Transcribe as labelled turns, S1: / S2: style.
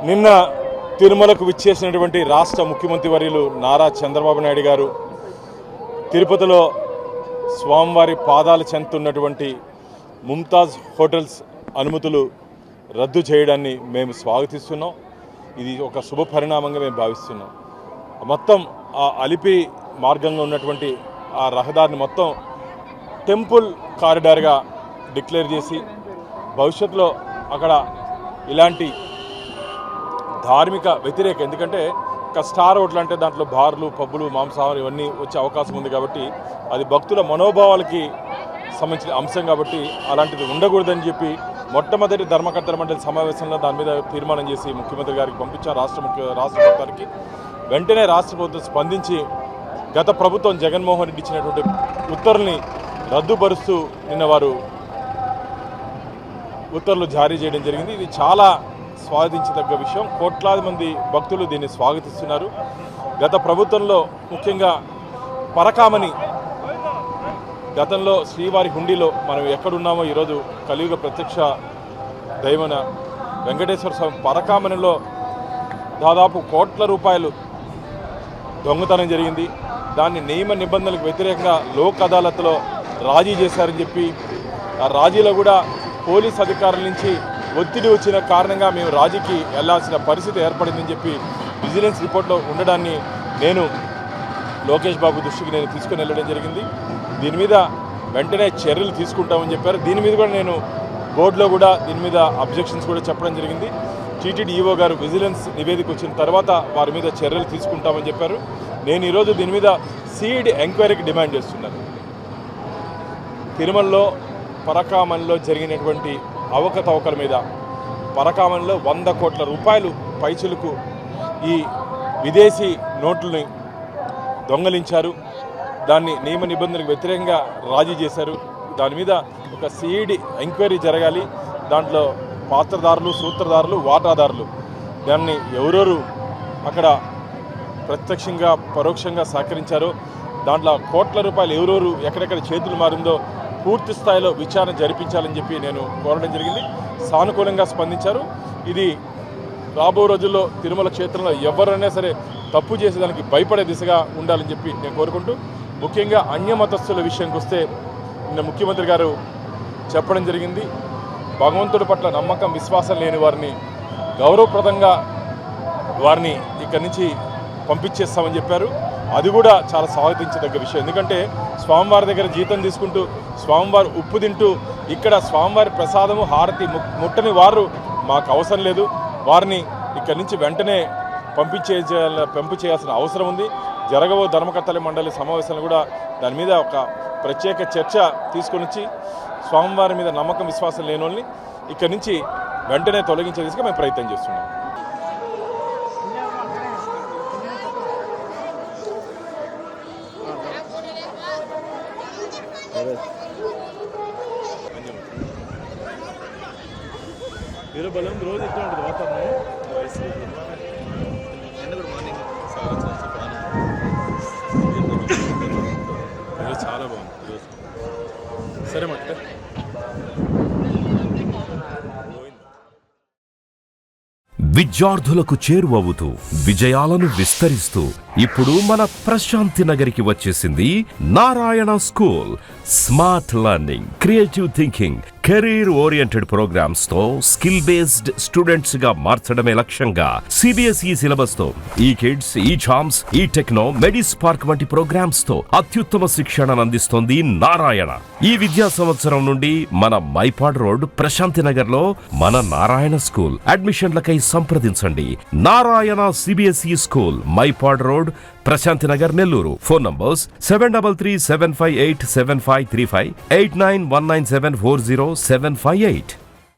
S1: నిన్న తిరుమలకు విచ్చేసినటువంటి రాష్ట్ర ముఖ్యమంత్రి వర్యులు నారా చంద్రబాబు నాయుడు గారు తిరుపతిలో స్వామివారి పాదాల చెందుతున్నటువంటి ముంతాజ్ హోటల్స్ అనుమతులు రద్దు చేయడాన్ని మేము స్వాగతిస్తున్నాం. ఇది ఒక శుభ పరిణామంగా మేము భావిస్తున్నాం. మొత్తం ఆ అలిపి మార్గంగా ఉన్నటువంటి ఆ రహదారిని మొత్తం టెంపుల్ కారిడార్గా డిక్లేర్ చేసి భవిష్యత్తులో అక్కడ ఇలాంటి ధార్మిక వ్యతిరేక, ఎందుకంటే ఒక స్టార్ హోటల్ అంటే దాంట్లో బార్లు, పబ్బులు, మాంసాహారం ఇవన్నీ వచ్చే అవకాశం ఉంది కాబట్టి అది భక్తుల మనోభావాలకి సంబంధించిన అంశం కాబట్టి అలాంటిది ఉండకూడదని చెప్పి మొట్టమొదటి ధర్మకర్తల మండలి సమావేశంలో దాని మీద తీర్మానం చేసి ముఖ్యమంత్రి గారికి పంపించాం. రాష్ట్ర ప్రభుత్వానికి వెంటనే రాష్ట్ర ప్రభుత్వం స్పందించి గత ప్రభుత్వం జగన్మోహన్ రెడ్డి ఇచ్చినటువంటి ఉత్తర్వుల్ని రద్దుపరుస్తూ నిన్న వారు ఉత్తర్వులు జారీ చేయడం జరిగింది. ఇది చాలా స్వాగతించదగ్గ విషయం. కోట్లాది మంది భక్తులు దీన్ని స్వాగతిస్తున్నారు. గత ప్రభుత్వంలో ముఖ్యంగా పరకామని, గతంలో శ్రీవారి హుండీలో మనం ఎక్కడున్నామో ఈరోజు కలియుగ ప్రత్యక్ష దైవన వెంకటేశ్వర స్వామి పరకామనిలో దాదాపు కోట్ల రూపాయలు దొంగతనం జరిగింది. దాన్ని నియమ నిబంధనలకు వ్యతిరేకంగా లోక్ అదాలత్లో రాజీ చేశారని చెప్పి ఆ రాజీలో కూడా పోలీస్ అధికారుల నుంచి ఒత్తిడి వచ్చిన కారణంగా మేము రాజీకి వెళ్లాల్సిన పరిస్థితి ఏర్పడిందని చెప్పి విజిలెన్స్ రిపోర్ట్లో ఉండడాన్ని నేను లోకేష్ బాబు దృష్టికి నేను తీసుకుని వెళ్ళడం జరిగింది. దీని మీద వెంటనే చర్యలు తీసుకుంటామని చెప్పారు. దీని మీద కూడా నేను బోర్డులో కూడా దీని మీద అబ్జెక్షన్స్ కూడా చెప్పడం జరిగింది. టీటీడీ ఈవో గారు విజిలెన్స్ నివేదిక వచ్చిన తర్వాత వారి మీద చర్యలు తీసుకుంటామని చెప్పారు. నేను ఈరోజు దీని మీద సిఐడి ఎంక్వైరీకి డిమాండ్ చేస్తున్నాను. తిరుమలలో పరకామనిలో జరిగినటువంటి అవకతవకల మీద పరకామనిలో 100 కోట్ల రూపాయలు పైచులకు ఈ విదేశీ నోట్లని దొంగలించారు. దాన్ని నియమ నిబంధనలకు వ్యతిరేకంగా రాజీ చేశారు. దాని మీద ఒక సిఐడి ఎంక్వైరీ జరగాలి. దాంట్లో పాత్రదారులు, సూత్రధారులు, వాటాదారులు, దాన్ని ఎవరెవరు అక్కడ ప్రత్యక్షంగా పరోక్షంగా సహకరించారో, దాంట్లో కోట్ల రూపాయలు ఎవరెవరు ఎక్కడెక్కడ చేతులు మారిందో పూర్తి స్థాయిలో విచారణ జరిపించాలని చెప్పి నేను కోరడం జరిగింది. సానుకూలంగా స్పందించారు. ఇది రాబో రోజుల్లో తిరుమల క్షేత్రంలో ఎవరైనా సరే తప్పు చేసేదానికి భయపడే దిశగా ఉండాలని చెప్పి నేను కోరుకుంటూ, ముఖ్యంగా అన్యమతస్థుల విషయానికి వస్తే నిన్న ముఖ్యమంత్రి గారు చెప్పడం జరిగింది. భగవంతుడి పట్ల నమ్మకం, విశ్వాసం లేని వారిని గౌరవప్రదంగా వారిని ఇక్కడి నుంచి పంపించేస్తామని చెప్పారు. అది కూడా చాలా స్వాగతించదగ్గ విషయం. ఎందుకంటే స్వామివారి దగ్గర జీతం తీసుకుంటూ స్వామివారి ఉప్పు తింటూ ఇక్కడ స్వామివారి ప్రసాదము హారతి ముట్టని వారు మాకు అవసరం లేదు. వారిని ఇక్కడి నుంచి వెంటనే పంపు చేయాల్సిన అవసరం ఉంది. జరగబో ధర్మకర్తల మండలి సమావేశాలను కూడా దాని మీద ఒక ప్రత్యేక చర్చ తీసుకొని వచ్చి స్వామివారి మీద నమ్మకం, విశ్వాసం లేని వాళ్ళని ఇక్కడి నుంచి వెంటనే తొలగించే దిశగా మేము ప్రయత్నం చేస్తున్నాం. బలం రోజు ఎట్లా ఉంటుంది వాతావరణం? చాలా బాగుంది. సరే మాట
S2: విద్యార్థులకు చేరువవుతూ విజయాలను విస్తరిస్తూ ఇప్పుడు మన ప్రశాంతి నగరికి వచ్చేసింది Narayana school. Smart learning, creative thinking, career oriented programs తో స్కిల్ బేస్డ్ స్టూడెంట్స్ గా మార్చడమే లక్ష్యంగా సిబిఎస్ఈ సిలబస్ తో ఈ కిడ్స్, ఈ ఛాంప్స్, ఈ టెక్నో, మెడిస్ పార్క్ వంటి ప్రోగ్రామ్స్ తో అత్యుత్తమ శిక్షణను అందిస్తోంది నారాయణ. ఈ విద్యా సంవత్సరం నుండి మన మైపాడ్ రోడ్ ప్రశాంతి నగర్ లో మన నారాయణ స్కూల్. అడ్మిషన్లకై సంప్రదించండి. Narayana CBSE school, Mypadu road, road, Prashanti Nagar, Nellore. Phone numbers 7337587535, 8919740758.